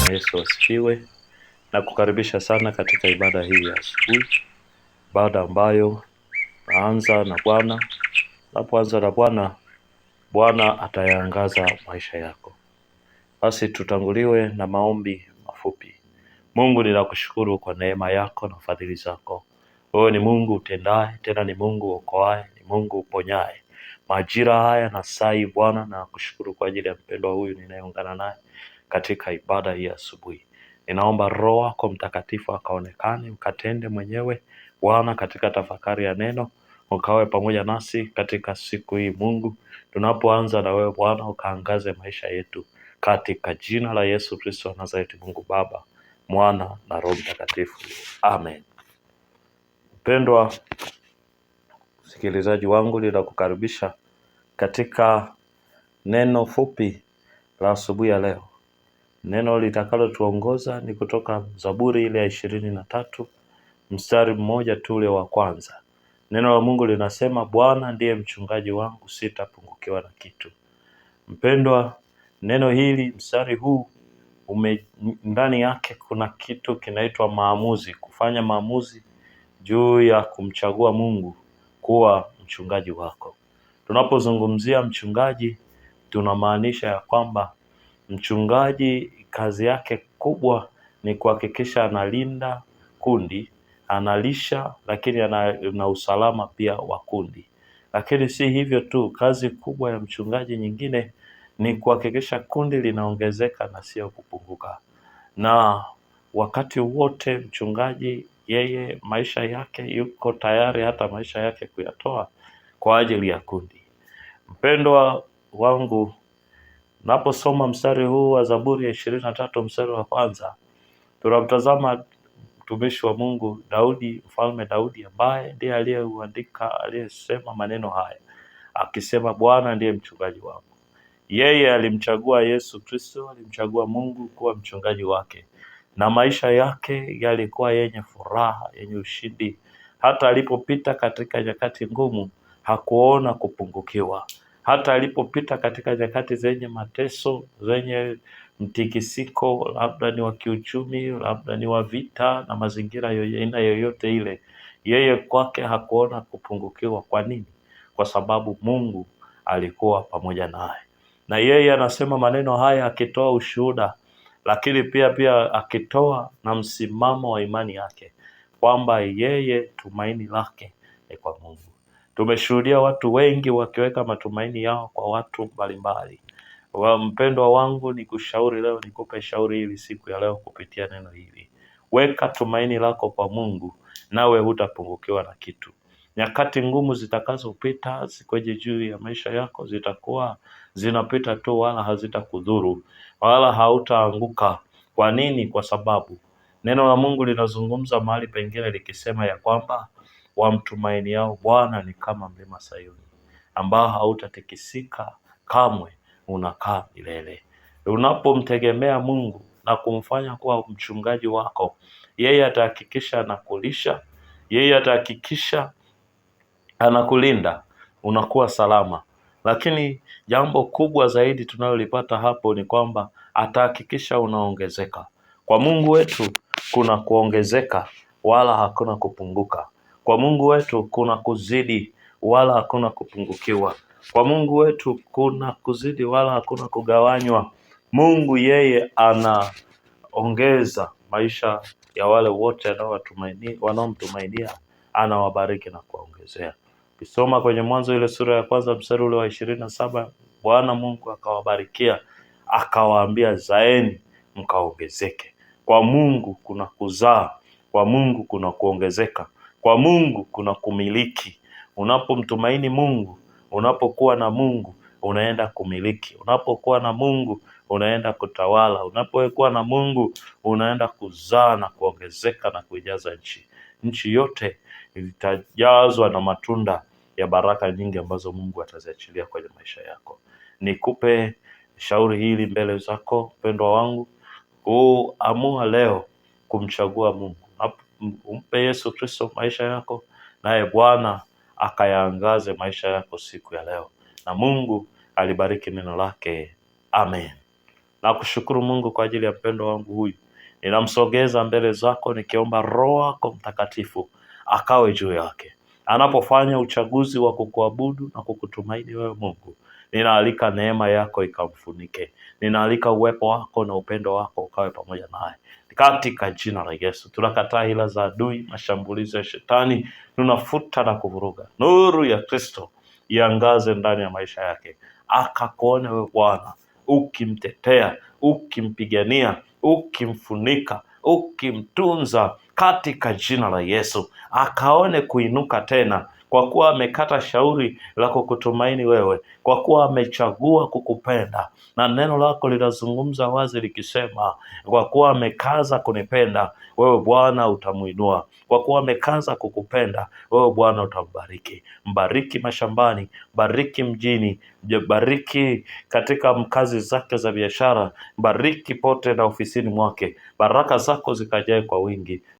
Bwana Yesu asifiwe, na kukaribisha sana katika ibada hii ya asubuhi, ibada ambayo naanza na Bwana. Napoanza na Bwana, Bwana atayaangaza maisha yako. Basi tutanguliwe na maombi mafupi. Mungu, ninakushukuru kwa neema yako na fadhili zako. Wewe ni Mungu utendaye, tena ni Mungu okoaye, ni Mungu uponyaye. Majira haya na sai Bwana, na kushukuru kwa ajili ya mpendwa huyu ninayeungana naye katika ibada hii asubuhi. Ninaomba Roho wako Mtakatifu akaonekane, ukatende mwenyewe Bwana katika tafakari ya neno, ukawe pamoja nasi katika siku hii Mungu. Tunapoanza na wewe Bwana, ukaangaze maisha yetu katika jina la Yesu Kristo wa Nazareti, Mungu Baba, Mwana na Roho Mtakatifu. Amen. Mpendwa msikilizaji wangu, ninakukaribisha katika neno fupi la asubuhi ya leo. Neno litakalo tuongoza ni kutoka Zaburi ile ya 23 mstari mmoja tu ule wa kwanza. Neno la Mungu linasema, Bwana ndiye mchungaji wangu, sitapungukiwa na kitu. Mpendwa, neno hili, mstari huu ndani yake kuna kitu kinaitwa maamuzi, kufanya maamuzi juu ya kumchagua Mungu kuwa mchungaji wako. Tunapozungumzia mchungaji, tunamaanisha ya kwamba mchungaji kazi yake kubwa ni kuhakikisha analinda kundi, analisha, lakini ana usalama pia wa kundi. Lakini si hivyo tu, kazi kubwa ya mchungaji nyingine ni kuhakikisha kundi linaongezeka na sio kupunguka. Na wakati wote mchungaji, yeye maisha yake yuko tayari hata maisha yake kuyatoa kwa ajili ya kundi. Mpendwa wangu, naposoma mstari huu wa Zaburi ya 23 mstari wa kwanza, tunamtazama mtumishi wa Mungu Daudi, mfalme Daudi, ambaye ndiye aliyeuandika, aliyesema maneno haya akisema, Bwana ndiye mchungaji wangu. Yeye alimchagua Yesu Kristo, alimchagua Mungu kuwa mchungaji wake, na maisha yake yalikuwa yenye furaha, yenye ushindi. Hata alipopita katika nyakati ngumu hakuona kupungukiwa. Hata alipopita katika nyakati zenye mateso, zenye mtikisiko, labda ni wa kiuchumi, labda ni wa vita na mazingira aina yoyote ile, yeye kwake hakuona kupungukiwa. Kwa nini? Kwa sababu Mungu alikuwa pamoja naye. Na yeye anasema maneno haya akitoa ushuhuda, lakini pia akitoa na msimamo wa imani yake kwamba yeye tumaini lake ni kwa Mungu. Tumeshuhudia watu wengi wakiweka matumaini yao kwa watu mbalimbali. Mpendwa wangu, nikushauri leo, nikupe shauri hili siku ya leo kupitia neno hili. Weka tumaini lako kwa Mungu, nawe hutapungukiwa na kitu. Nyakati ngumu zitakazopita kwenye juu ya maisha yako zitakuwa zinapita tu, wala hazitakudhuru, wala hautaanguka. Kwa nini? Kwa sababu neno la Mungu linazungumza mahali pengine likisema ya kwamba wamtumainiao Bwana ni kama mlima Sayuni, ambao hautatikisika kamwe, unakaa milele. Unapomtegemea Mungu na kumfanya kuwa mchungaji wako, yeye atahakikisha anakulisha, yeye atahakikisha anakulinda, unakuwa salama. Lakini jambo kubwa zaidi tunalolipata hapo ni kwamba atahakikisha unaongezeka. Kwa Mungu wetu kuna kuongezeka, wala hakuna kupunguka. Kwa Mungu wetu kuna kuzidi, wala hakuna kupungukiwa. Kwa Mungu wetu kuna kuzidi, wala hakuna kugawanywa. Mungu yeye anaongeza maisha ya wale wote wanaomtumainia, anawabariki na kuwaongezea. Ukisoma kwenye Mwanzo ile sura ya kwanza mstari ule wa 27, Bwana Mungu akawabarikia, akawaambia, zaeni mkaongezeke. Kwa Mungu kuna kuzaa, kwa Mungu kuna kuongezeka, kwa Mungu kuna kumiliki. Unapomtumaini Mungu, unapokuwa na Mungu, unaenda kumiliki. Unapokuwa na Mungu, unaenda kutawala. Unapokuwa na Mungu, unaenda kuzaa na kuongezeka na kuijaza nchi. Nchi yote itajazwa na matunda ya baraka nyingi ambazo Mungu ataziachilia kwenye maisha yako. Nikupe shauri hili mbele zako, mpendwa wangu, kuamua leo kumchagua Mungu. Umpe Yesu Kristo maisha yako, naye Bwana akayaangaze maisha yako siku ya leo, na Mungu alibariki neno lake. Amen. Na kushukuru Mungu kwa ajili ya mpendo wangu huyu. Ninamsogeza mbele zako nikiomba Roho wako Mtakatifu akawe juu yake. Anapofanya uchaguzi wa kukuabudu na kukutumaini wewe Mungu, ninaalika neema yako ikamfunike. Ninaalika uwepo wako na upendo wako ukawe pamoja naye. Katika jina la Yesu tunakataa hila za adui, mashambulizi ya shetani, tunafuta na kuvuruga. Nuru ya Kristo iangaze ndani ya maisha yake, akakuone wewe Bwana ukimtetea, ukimpigania, ukimfunika, ukimtunza katika jina la Yesu. Akaone kuinuka tena, kwa kuwa amekata shauri la kukutumaini wewe, kwa kuwa amechagua kukupenda. Na neno lako linazungumza wazi likisema, kwa kuwa amekaza kunipenda wewe Bwana utamuinua. Kwa kuwa amekaza kukupenda wewe Bwana utambariki. Mbariki mashambani, bariki mjini, bariki katika kazi zake za biashara, bariki pote na ofisini mwake. Baraka zako zikajae kwa wingi.